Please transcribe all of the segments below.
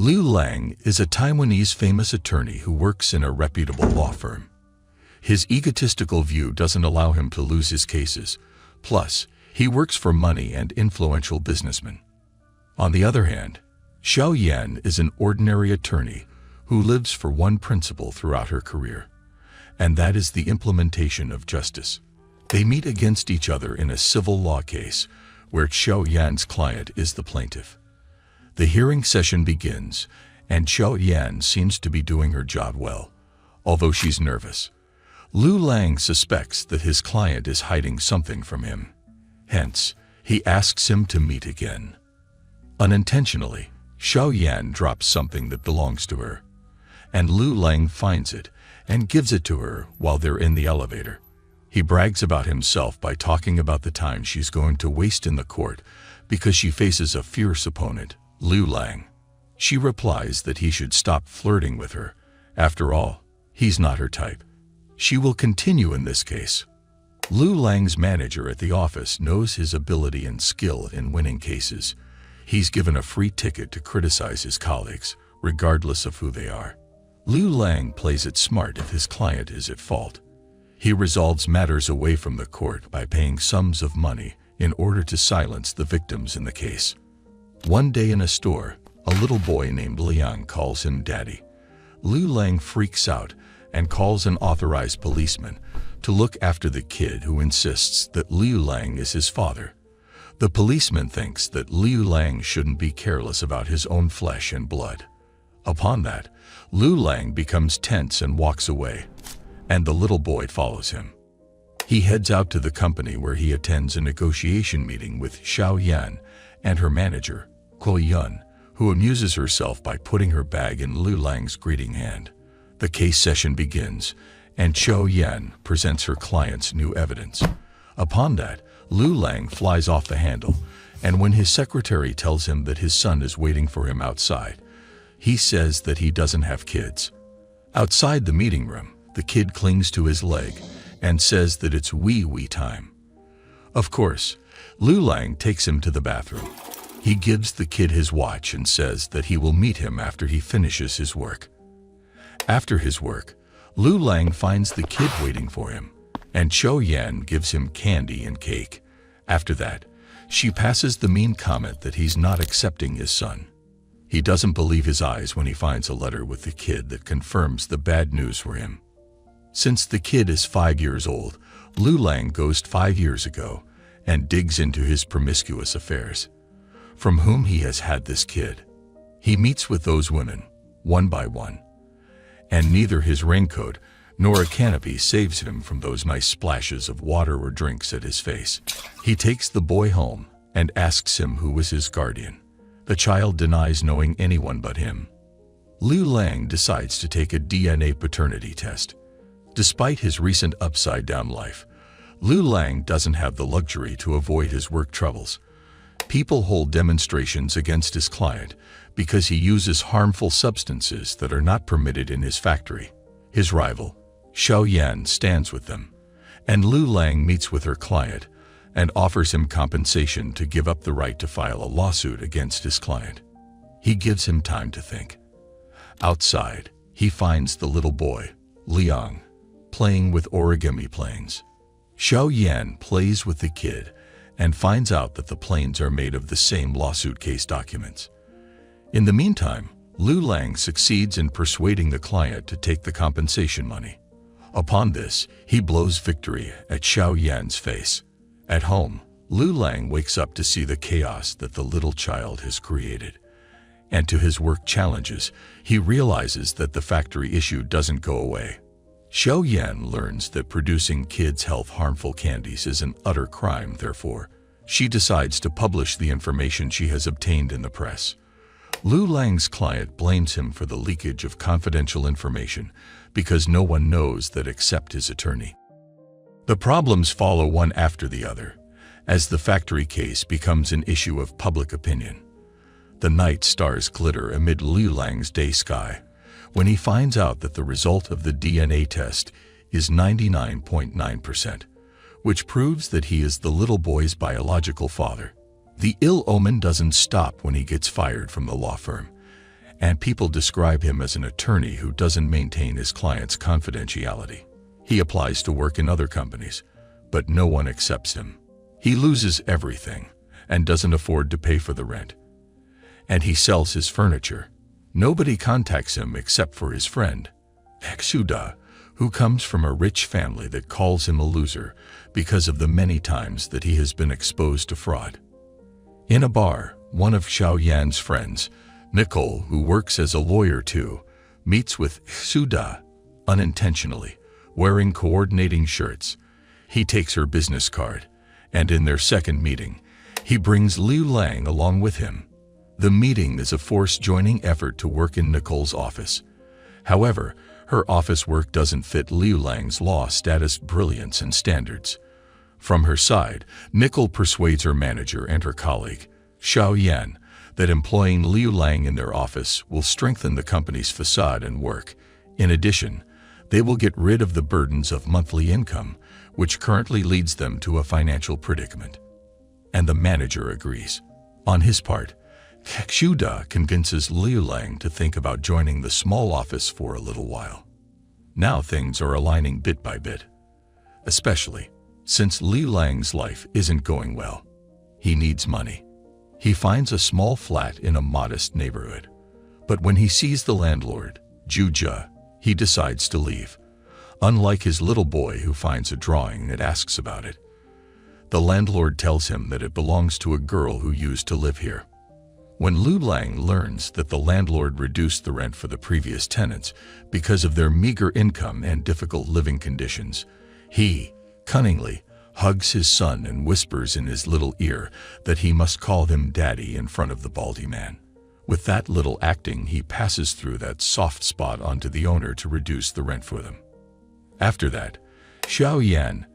Liu Lang is a Taiwanese famous attorney who works in a reputable law firm. His egotistical view doesn't allow him to lose his cases. Plus, he works for money and influential businessmen. On the other hand, Xiao Yan is an ordinary attorney who lives for one principle throughout her career, and that is the implementation of justice. They meet against each other in a civil law case where Xiao Yan's client is the plaintiff. The hearing session begins, and Xiao Yan seems to be doing her job well, although she's nervous. Liu Lang suspects that his client is hiding something from him. Hence, he asks him to meet again. Unintentionally, Xiao Yan drops something that belongs to her, and Liu Lang finds it and gives it to her while they're in the elevator. He brags about himself by talking about the time she's going to waste in the court because she faces a fierce opponent, Liu Lang. She replies that he should stop flirting with her. After all, he's not her type. She will continue in this case. Liu Lang's manager at the office knows his ability and skill in winning cases. He's given a free ticket to criticize his colleagues, regardless of who they are. Liu Lang plays it smart if his client is at fault. He resolves matters away from the court by paying sums of money in order to silence the victims in the case. One day in a store, a little boy named Liang calls him daddy. Liu Lang freaks out and calls an authorized policeman to look after the kid, who insists that Liu Lang is his father. The policeman thinks that Liu Lang shouldn't be careless about his own flesh and blood. Upon that, Liu Lang becomes tense and walks away, and the little boy follows him. He heads out to the company where he attends a negotiation meeting with Xiao Yan and her manager, Kuo Yun, who amuses herself by putting her bag in Liu Lang's greeting hand. The case session begins, and Xiao Yan presents her client's new evidence. Upon that, Liu Lang flies off the handle, and when his secretary tells him that his son is waiting for him outside, he says that he doesn't have kids. Outside the meeting room, the kid clings to his leg and says that it's wee time. Of course, Liu Lang takes him to the bathroom. He gives the kid his watch and says that he will meet him after he finishes his work. After his work, Liu Lang finds the kid waiting for him, and Xiao Yan gives him candy and cake. After that, she passes the mean comment that he's not accepting his son. He doesn't believe his eyes when he finds a letter with the kid that confirms the bad news for him. Since the kid is 5 years old, Liu Lang goes 5 years ago and digs into his promiscuous affairs. From whom he has had this kid. He meets with those women, one by one, and neither his raincoat nor a canopy saves him from those nice splashes of water or drinks at his face. He takes the boy home and asks him who was his guardian. The child denies knowing anyone but him. Liu Lang decides to take a DNA paternity test. Despite his recent upside-down life, Liu Lang doesn't have the luxury to avoid his work troubles. People hold demonstrations against his client because he uses harmful substances that are not permitted in his factory. His rival, Xiao Yan, stands with them, and Liu Lang meets with her client and offers him compensation to give up the right to file a lawsuit against his client. He gives him time to think. Outside, he finds the little boy, Liang, playing with origami planes. Xiao Yan plays with the kid and finds out that the planes are made of the same lawsuit case documents. In the meantime, Liu Lang succeeds in persuading the client to take the compensation money. Upon this, he blows victory at Xiao Yan's face. At home, Liu Lang wakes up to see the chaos that the little child has created. And to his work challenges, he realizes that the factory issue doesn't go away. Xiao Yan learns that producing kids' health-harmful candies is an utter crime. Therefore, she decides to publish the information she has obtained in the press. Liu Lang's client blames him for the leakage of confidential information because no one knows that except his attorney. The problems follow one after the other, as the factory case becomes an issue of public opinion. The night stars glitter amid Liu Lang's day sky when he finds out that the result of the DNA test is 99.9%, which proves that he is the little boy's biological father. The ill omen doesn't stop when he gets fired from the law firm, and people describe him as an attorney who doesn't maintain his client's confidentiality. He applies to work in other companies, but no one accepts him. He loses everything and doesn't afford to pay for the rent. And he sells his furniture. Nobody contacts him except for his friend, Suda, who comes from a rich family that calls him a loser because of the many times that he has been exposed to fraud. In a bar, one of Xiao Yan's friends, Nicole, who works as a lawyer too, meets with Suda unintentionally, wearing coordinating shirts. He takes her business card, and in their second meeting, he brings Liu Lang along with him. The meeting is a forced-joining effort to work in Nicole's office. However, her office work doesn't fit Liu Lang's law status, brilliance, and standards. From her side, Nicole persuades her manager and her colleague, Xiao Yan, that employing Liu Lang in their office will strengthen the company's facade and work. In addition, they will get rid of the burdens of monthly income, which currently leads them to a financial predicament. And the manager agrees. On his part, Suda convinces Liu Lang to think about joining the small office for a little while. Now things are aligning bit by bit, especially since Liu Lang's life isn't going well. He needs money. He finds a small flat in a modest neighborhood. But when he sees the landlord, Zhu Jia, he decides to leave. Unlike his little boy who finds a drawing and asks about it, the landlord tells him that it belongs to a girl who used to live here. When Liu Lang learns that the landlord reduced the rent for the previous tenants because of their meager income and difficult living conditions, he, cunningly, hugs his son and whispers in his little ear that he must call him daddy in front of the baldy man. With that little acting, he passes through that soft spot onto the owner to reduce the rent for them. After that, Xiao Yan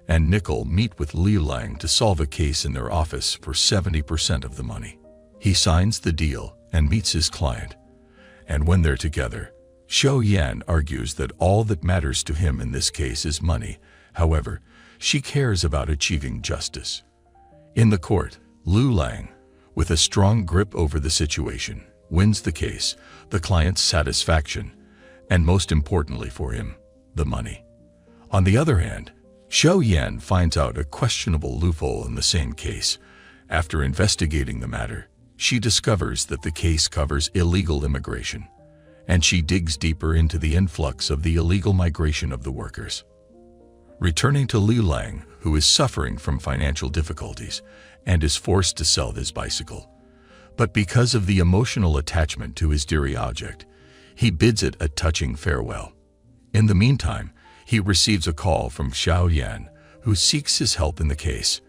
and Nicole meet with Liu Lang to solve a case in their office for 70% of the money. He signs the deal and meets his client. And when they're together, Xiao Yan argues that all that matters to him in this case is money. However, she cares about achieving justice. In the court, Liu Lang, with a strong grip over the situation, wins the case, the client's satisfaction, and most importantly for him, the money. On the other hand, Xiao Yan finds out a questionable loophole in the same case. After investigating the matter, she discovers that the case covers illegal immigration, and she digs deeper into the influx of the illegal migration of the workers. Returning to Liu Lang, who is suffering from financial difficulties and is forced to sell his bicycle. But because of the emotional attachment to his dear object, he bids it a touching farewell. In the meantime, he receives a call from Xiao Yan, who seeks his help in the case.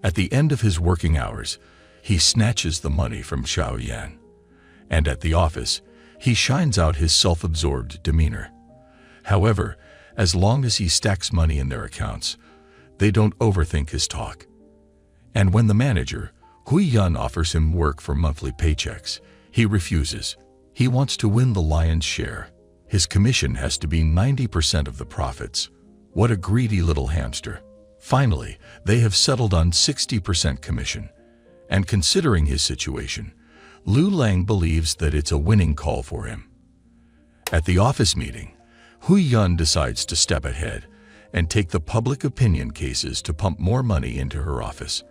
At the end of his working hours, he snatches the money from Xiao Yan. And at the office, he shines out his self-absorbed demeanor. However, as long as he stacks money in their accounts, they don't overthink his talk. And when the manager, Hui Yun, offers him work for monthly paychecks, he refuses. He wants to win the lion's share. His commission has to be 90% of the profits. What a greedy little hamster. Finally, they have settled on 60% commission. And considering his situation, Liu Lang believes that it's a winning call for him. At the office meeting, Hui Yun decides to step ahead and take the public opinion cases to pump more money into her office.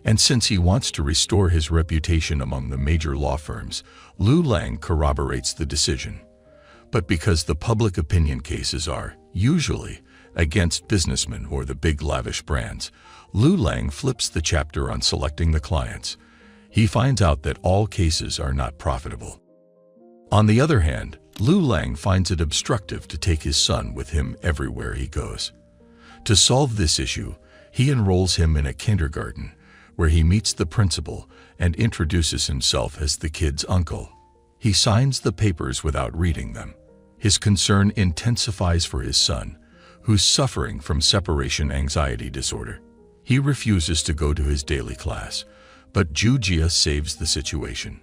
And since he wants to restore his reputation among the major law firms, Liu Lang corroborates the decision. But because the public opinion cases are, usually, against businessmen or the big lavish brands, Liu Lang flips the chapter on selecting the clients. He finds out that all cases are not profitable. On the other hand, Liu Lang finds it obstructive to take his son with him everywhere he goes. To solve this issue, he enrolls him in a kindergarten, where he meets the principal and introduces himself as the kid's uncle. He signs the papers without reading them. His concern intensifies for his son, who's suffering from separation anxiety disorder. He refuses to go to his daily class, but Zhu Jia saves the situation.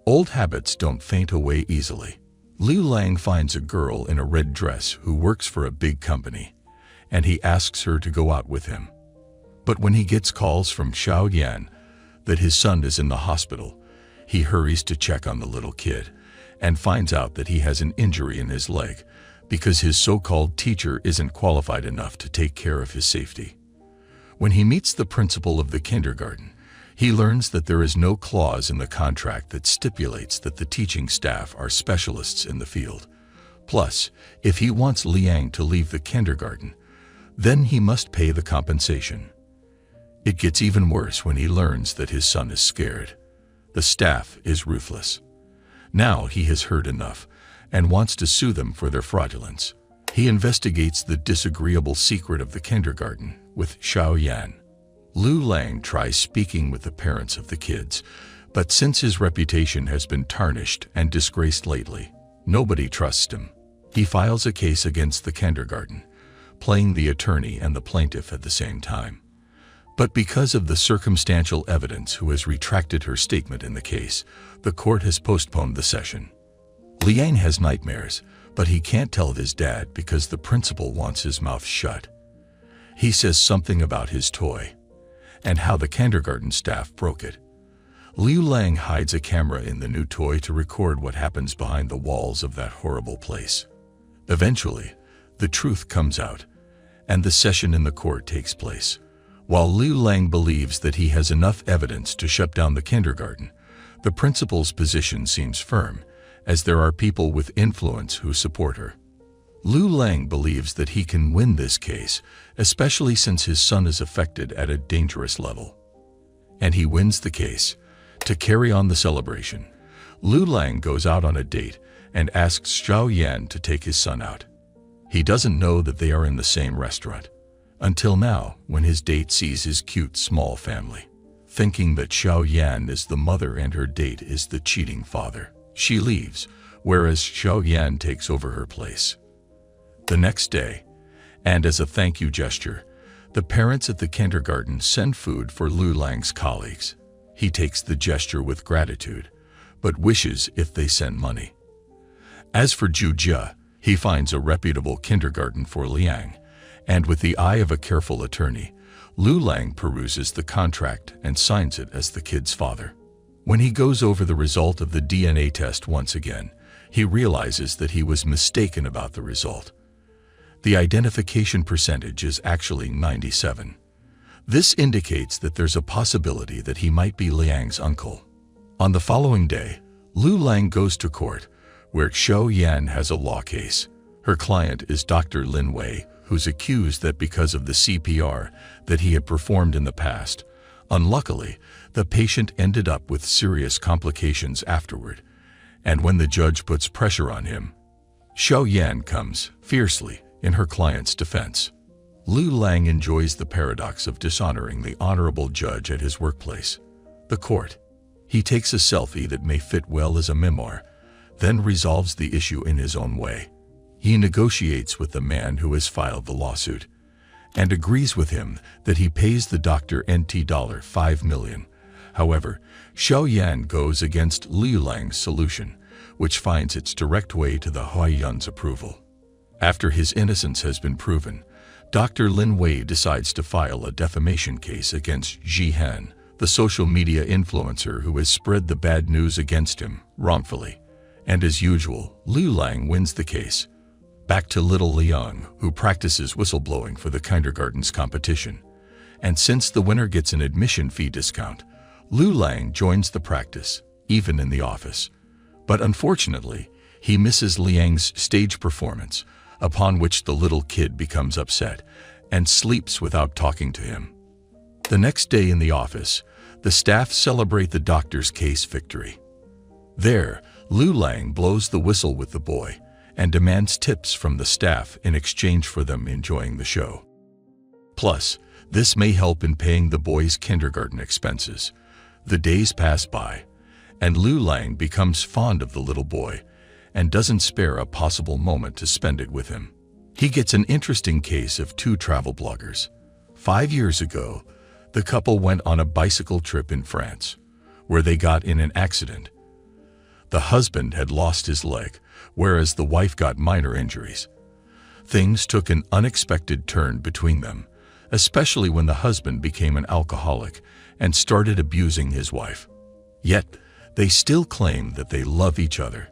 Old habits don't faint away easily. Liu Lang finds a girl in a red dress who works for a big company, and he asks her to go out with him. But when he gets calls from Xiao Yan that his son is in the hospital, he hurries to check on the little kid and finds out that he has an injury in his leg because his so-called teacher isn't qualified enough to take care of his safety. When he meets the principal of the kindergarten, he learns that there is no clause in the contract that stipulates that the teaching staff are specialists in the field. Plus, if he wants Liang to leave the kindergarten, then he must pay the compensation. It gets even worse when he learns that his son is scared. The staff is ruthless. Now he has heard enough and wants to sue them for their fraudulence. He investigates the disagreeable secret of the kindergarten with Xiao Yan. Lu Lang tries speaking with the parents of the kids, but since his reputation has been tarnished and disgraced lately, nobody trusts him. He files a case against the kindergarten, playing the attorney and the plaintiff at the same time. But because of the circumstantial evidence who has retracted her statement in the case, the court has postponed the session. Liang has nightmares, but he can't tell his dad because the principal wants his mouth shut. He says something about his toy and how the kindergarten staff broke it. Liu Lang hides a camera in the new toy to record what happens behind the walls of that horrible place. Eventually, the truth comes out, and the session in the court takes place. While Liu Lang believes that he has enough evidence to shut down the kindergarten, the principal's position seems firm, as there are people with influence who support her. Liu Lang believes that he can win this case, especially since his son is affected at a dangerous level. And he wins the case. To carry on the celebration, Liu Lang goes out on a date and asks Xiao Yan to take his son out. He doesn't know that they are in the same restaurant, until now when his date sees his cute small family. Thinking that Xiao Yan is the mother and her date is the cheating father, she leaves, whereas Xiao Yan takes over her place. The next day, and as a thank you gesture, the parents at the kindergarten send food for Liu Lang's colleagues. He takes the gesture with gratitude, but wishes if they send money. As for Zhu Jia, he finds a reputable kindergarten for Liang, and with the eye of a careful attorney, Liu Lang peruses the contract and signs it as the kid's father. When he goes over the result of the DNA test once again, he realizes that he was mistaken about the result. The identification percentage is actually 97. This indicates that there's a possibility that he might be Liang's uncle. On the following day, Liu Lang goes to court, where Xiao Yan has a law case. Her client is Dr. Lin Wei, who's accused that because of the CPR that he had performed in the past, unluckily, the patient ended up with serious complications afterward, and when the judge puts pressure on him, Xiao Yan comes fiercely in her client's defense. Liu Lang enjoys the paradox of dishonoring the honorable judge at his workplace, the court. He takes a selfie that may fit well as a memoir, then resolves the issue in his own way. He negotiates with the man who has filed the lawsuit and agrees with him that he pays the doctor $5 million. However, Xiao Yan goes against Liu Lang's solution, which finds its direct way to the Huaiyuan's approval. After his innocence has been proven, Dr. Lin Wei decides to file a defamation case against Ji Han, the social media influencer who has spread the bad news against him wrongfully. And as usual, Liu Lang wins the case. Back to little Liang, who practices whistleblowing for the kindergarten's competition. And since the winner gets an admission fee discount, Liu Lang joins the practice, even in the office. But unfortunately, he misses Liang's stage performance, upon which the little kid becomes upset and sleeps without talking to him. The next day in the office, the staff celebrate the doctor's case victory. There, Liu Lang blows the whistle with the boy and demands tips from the staff in exchange for them enjoying the show. Plus, this may help in paying the boy's kindergarten expenses. The days pass by, and Liu Lang becomes fond of the little boy and doesn't spare a possible moment to spend it with him. He gets an interesting case of two travel bloggers. 5 years ago, the couple went on a bicycle trip in France, where they got in an accident. The husband had lost his leg, whereas the wife got minor injuries. Things took an unexpected turn between them, especially when the husband became an alcoholic and started abusing his wife. Yet, they still claim that they love each other.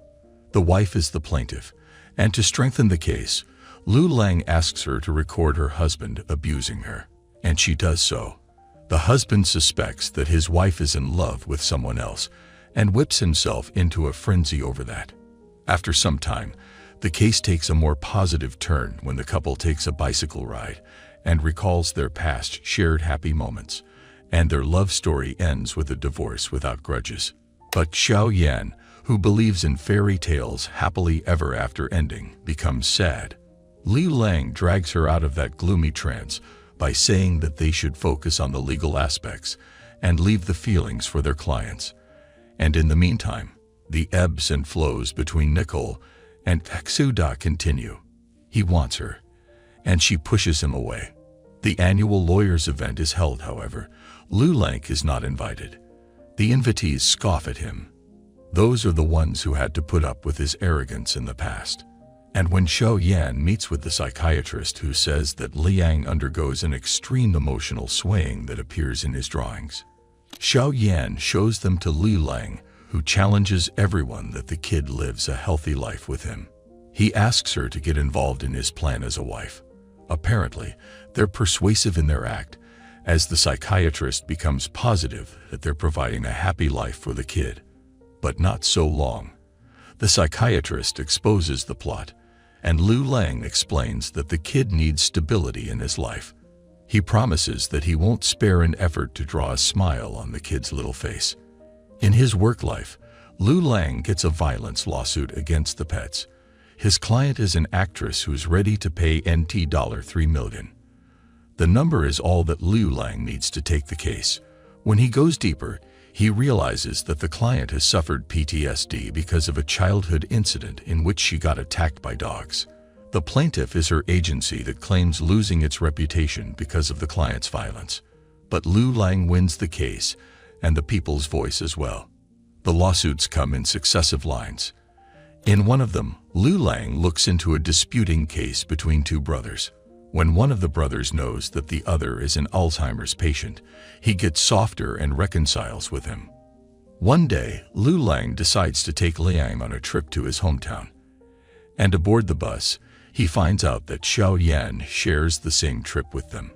The wife is the plaintiff, and to strengthen the case, Lu Lang asks her to record her husband abusing her, and she does so. The husband suspects that his wife is in love with someone else and whips himself into a frenzy over that. After some time, the case takes a more positive turn when the couple takes a bicycle ride and recalls their past shared happy moments, and their love story ends with a divorce without grudges. But Xiao Yan, who believes in fairy tales happily ever after ending, becomes sad. Lu Lang drags her out of that gloomy trance by saying that they should focus on the legal aspects and leave the feelings for their clients. And in the meantime, the ebbs and flows between Nicole and Xu continue. He wants her, and she pushes him away. The annual lawyers' event is held, however. Lu Lang is not invited. The invitees scoff at him. Those are the ones who had to put up with his arrogance in the past. And when Xiao Yan meets with the psychiatrist who says that Liang undergoes an extreme emotional swaying that appears in his drawings, Xiao Yan shows them to Lu Lang, who challenges everyone that the kid lives a healthy life with him. He asks her to get involved in his plan as a wife. Apparently, they're persuasive in their act, as the psychiatrist becomes positive that they're providing a happy life for the kid. But not so long. The psychiatrist exposes the plot, and Lu Lang explains that the kid needs stability in his life. He promises that he won't spare an effort to draw a smile on the kid's little face. In his work life, Lu Lang gets a violence lawsuit against the pets. His client is an actress who's ready to pay NT $3 million. The number is all that Lu Lang needs to take the case. When he goes deeper, he realizes that the client has suffered PTSD because of a childhood incident in which she got attacked by dogs. The plaintiff is her agency that claims losing its reputation because of the client's violence. But Lu Lang wins the case, and the people's voice as well. The lawsuits come in successive lines. In one of them, Lu Lang looks into a disputing case between two brothers. When one of the brothers knows that the other is an Alzheimer's patient, he gets softer and reconciles with him. One day, Lu Lang decides to take Liang on a trip to his hometown. And aboard the bus, he finds out that Xiao Yan shares the same trip with them.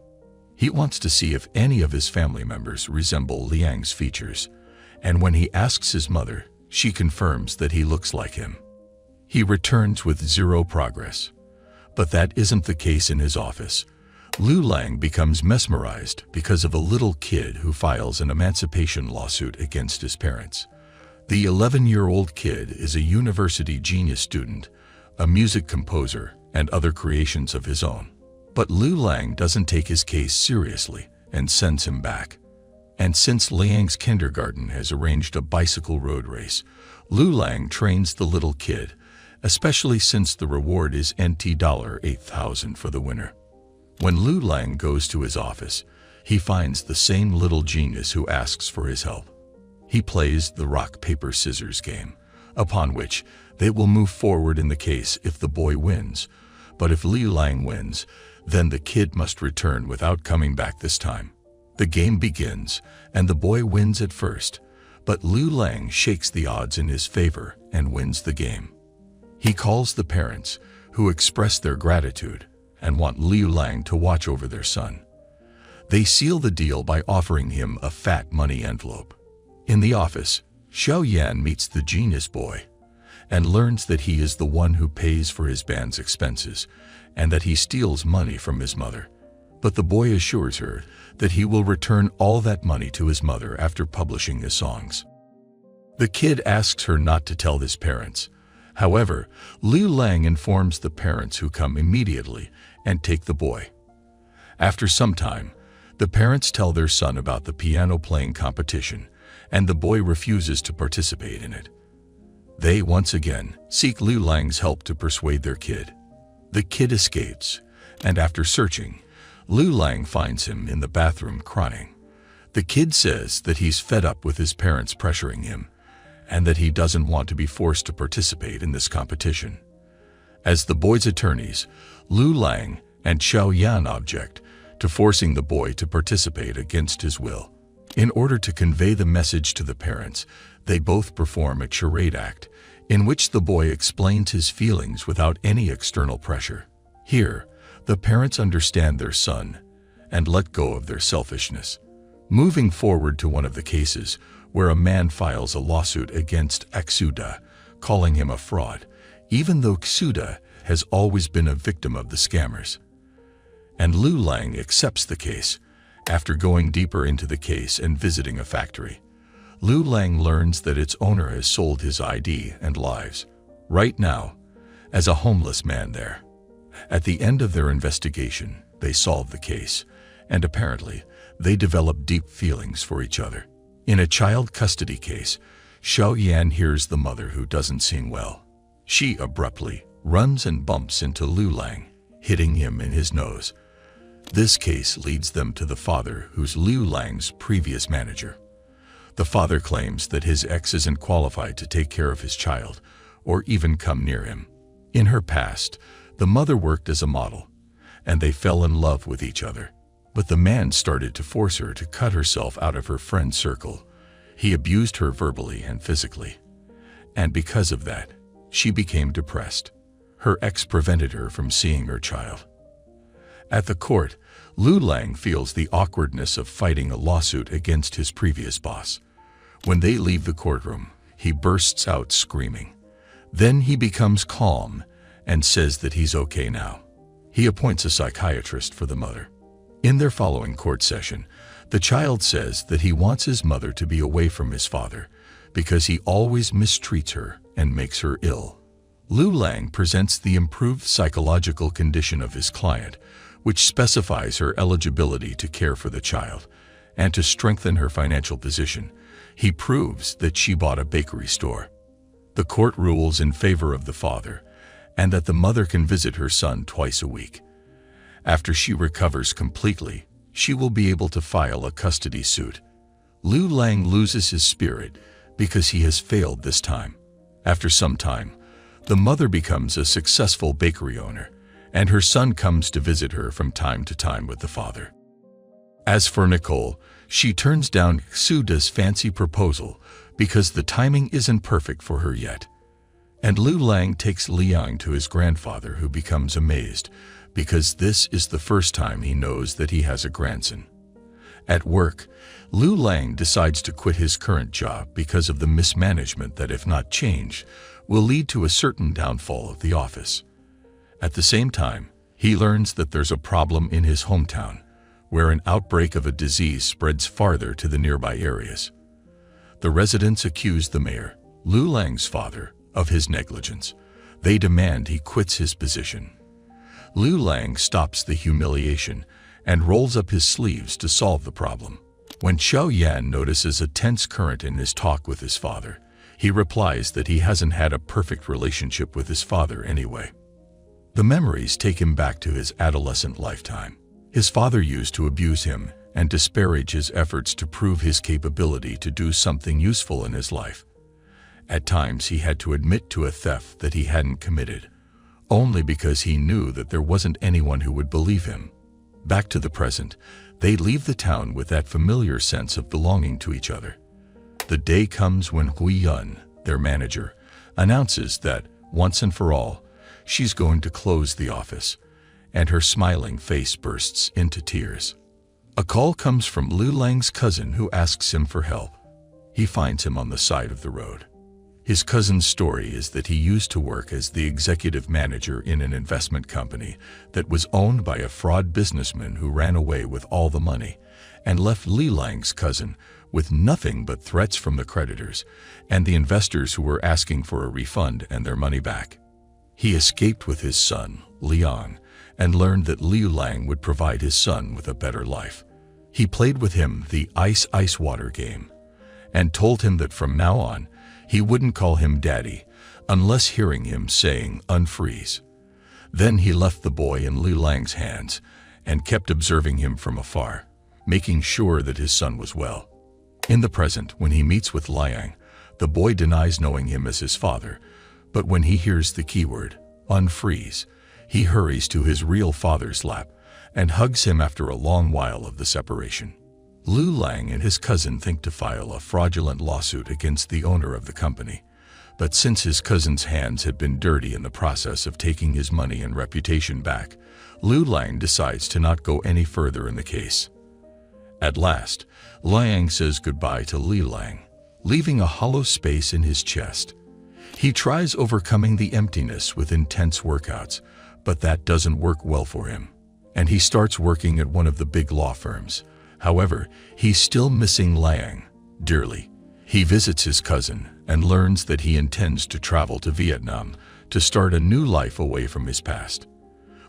He wants to see if any of his family members resemble Liang's features, and when he asks his mother, she confirms that he looks like him. He returns with zero progress. But that isn't the case in his office. Lu Lang becomes mesmerized because of a little kid who files an emancipation lawsuit against his parents. The 11-year-old kid is a university genius student, a music composer, and other creations of his own. But Lu Lang doesn't take his case seriously and sends him back. And since Liang's kindergarten has arranged a bicycle road race, Lu Lang trains the little kid, especially since the reward is NT $8,000 for the winner. When Lu Lang goes to his office, he finds the same little genius who asks for his help. He plays the rock-paper-scissors game, upon which they will move forward in the case if the boy wins. But if Lu Lang wins, then the kid must return without coming back this time. The game begins, and the boy wins at first, but Lu Lang shakes the odds in his favor and wins the game. He calls the parents, who express their gratitude and want Lu Lang to watch over their son. They seal the deal by offering him a fat money envelope. In the office, Xiao Yan meets the genius boy and learns that he is the one who pays for his band's expenses and that he steals money from his mother. But the boy assures her that he will return all that money to his mother after publishing his songs. The kid asks her not to tell his parents. However, Lu Lang informs the parents, who come immediately and take the boy. After some time, the parents tell their son about the piano-playing competition, and the boy refuses to participate in it. They once again seek Lu Lang's help to persuade their kid. The kid escapes, and after searching, Lu Lang finds him in the bathroom crying. The kid says that he's fed up with his parents pressuring him, and that he doesn't want to be forced to participate in this competition. As the boy's attorneys, Lu Lang and Xiao Yan object to forcing the boy to participate against his will. In order to convey the message to the parents, they both perform a charade act in which the boy explains his feelings without any external pressure. Here, the parents understand their son and let go of their selfishness. Moving forward to one of the cases where a man files a lawsuit against Xuda, calling him a fraud, even though Xuda has always been a victim of the scammers. And Lu Lang accepts the case. After going deeper into the case and visiting a factory, Lu Lang learns that its owner has sold his ID and lives, right now, as a homeless man there. At the end of their investigation, they solve the case, and apparently, they develop deep feelings for each other. In a child custody case, Xiao Yan hears the mother who doesn't seem well. She abruptly runs and bumps into Lu Lang, hitting him in his nose. This case leads them to the father, who's Lu Lang's previous manager. The father claims that his ex isn't qualified to take care of his child or even come near him. In her past, the mother worked as a model, and they fell in love with each other. But the man started to force her to cut herself out of her friend circle. He abused her verbally and physically. And because of that, she became depressed. Her ex prevented her from seeing her child. At the court, Lu Lang feels the awkwardness of fighting a lawsuit against his previous boss. When they leave the courtroom, he bursts out screaming. Then he becomes calm and says that he's okay now. He appoints a psychiatrist for the mother. In their following court session, the child says that he wants his mother to be away from his father because he always mistreats her and makes her ill. Lu Lang presents the improved psychological condition of his client, which specifies her eligibility to care for the child, and to strengthen her financial position, he proves that she bought a bakery store. The court rules in favor of the father, and that the mother can visit her son twice a week. After she recovers completely, she will be able to file a custody suit. Lu Lang loses his spirit because he has failed this time. After some time, the mother becomes a successful bakery owner, and her son comes to visit her from time to time with the father. As for Nicole, she turns down Xuda's fancy proposal because the timing isn't perfect for her yet. And Lu Lang takes Liang to his grandfather, who becomes amazed because this is the first time he knows that he has a grandson. At work, Lu Lang decides to quit his current job because of the mismanagement that, if not changed, will lead to a certain downfall of the office. At the same time, he learns that there's a problem in his hometown, where an outbreak of a disease spreads farther to the nearby areas. The residents accuse the mayor, Lu Lang's father, of his negligence. They demand he quits his position. Lu Lang stops the humiliation and rolls up his sleeves to solve the problem. When Xiao Yan notices a tense current in his talk with his father, he replies that he hasn't had a perfect relationship with his father anyway. The memories take him back to his adolescent lifetime. His father used to abuse him and disparage his efforts to prove his capability to do something useful in his life. At times he had to admit to a theft that he hadn't committed, only because he knew that there wasn't anyone who would believe him. Back to the present, they leave the town with that familiar sense of belonging to each other. The day comes when Hui Yun, their manager, announces that, once and for all, she's going to close the office, and her smiling face bursts into tears. A call comes from Lu Lang's cousin, who asks him for help. He finds him on the side of the road. His cousin's story is that he used to work as the executive manager in an investment company that was owned by a fraud businessman who ran away with all the money and left Lu Lang's cousin with nothing but threats from the creditors and the investors who were asking for a refund and their money back. He escaped with his son, Liang, and learned that Lu Lang would provide his son with a better life. He played with him the ice water game and told him that from now on, he wouldn't call him daddy unless hearing him saying unfreeze. Then he left the boy in Lu Lang's hands and kept observing him from afar, making sure that his son was well. In the present, when he meets with Liang, the boy denies knowing him as his father, but when he hears the keyword, unfreeze, he hurries to his real father's lap and hugs him after a long while of the separation. Lu Lang and his cousin think to file a fraudulent lawsuit against the owner of the company, But since his cousin's hands had been dirty in the process of taking his money and reputation back, Lu Lang decides to not go any further in the case. At last, Liang says goodbye to Li Lang, leaving a hollow space in his chest. He tries overcoming the emptiness with intense workouts, but that doesn't work well for him, and he starts working at one of the big law firms. However, he's still missing Liang dearly. He visits his cousin and learns that he intends to travel to Vietnam to start a new life away from his past.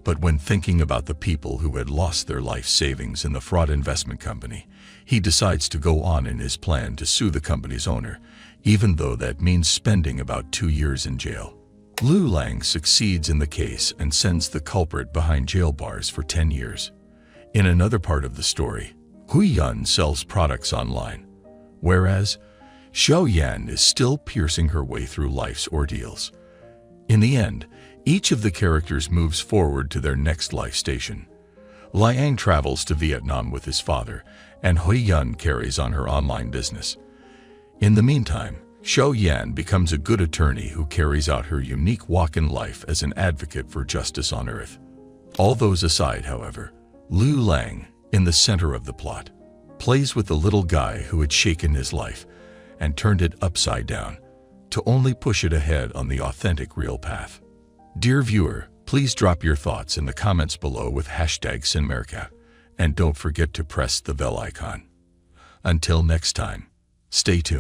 But when thinking about the people who had lost their life savings in the fraud investment company, he decides to go on in his plan to sue the company's owner, even though that means spending about 2 years in jail. Lu Lang succeeds in the case and sends the culprit behind jail bars for 10 years. In another part of the story, Hui Yun sells products online, whereas Xiao Yan is still piercing her way through life's ordeals. In the end, each of the characters moves forward to their next life station. Liang travels to Vietnam with his father, and Hui Yun carries on her online business. In the meantime, Xiao Yan becomes a good attorney who carries out her unique walk in life as an advocate for justice on Earth. All those aside, however, Lu Lang, in the center of the plot, plays with the little guy who had shaken his life and turned it upside down to only push it ahead on the authentic real path. Dear viewer, please drop your thoughts in the comments below with #CinemaRecap, and don't forget to press the bell icon. Until next time, stay tuned.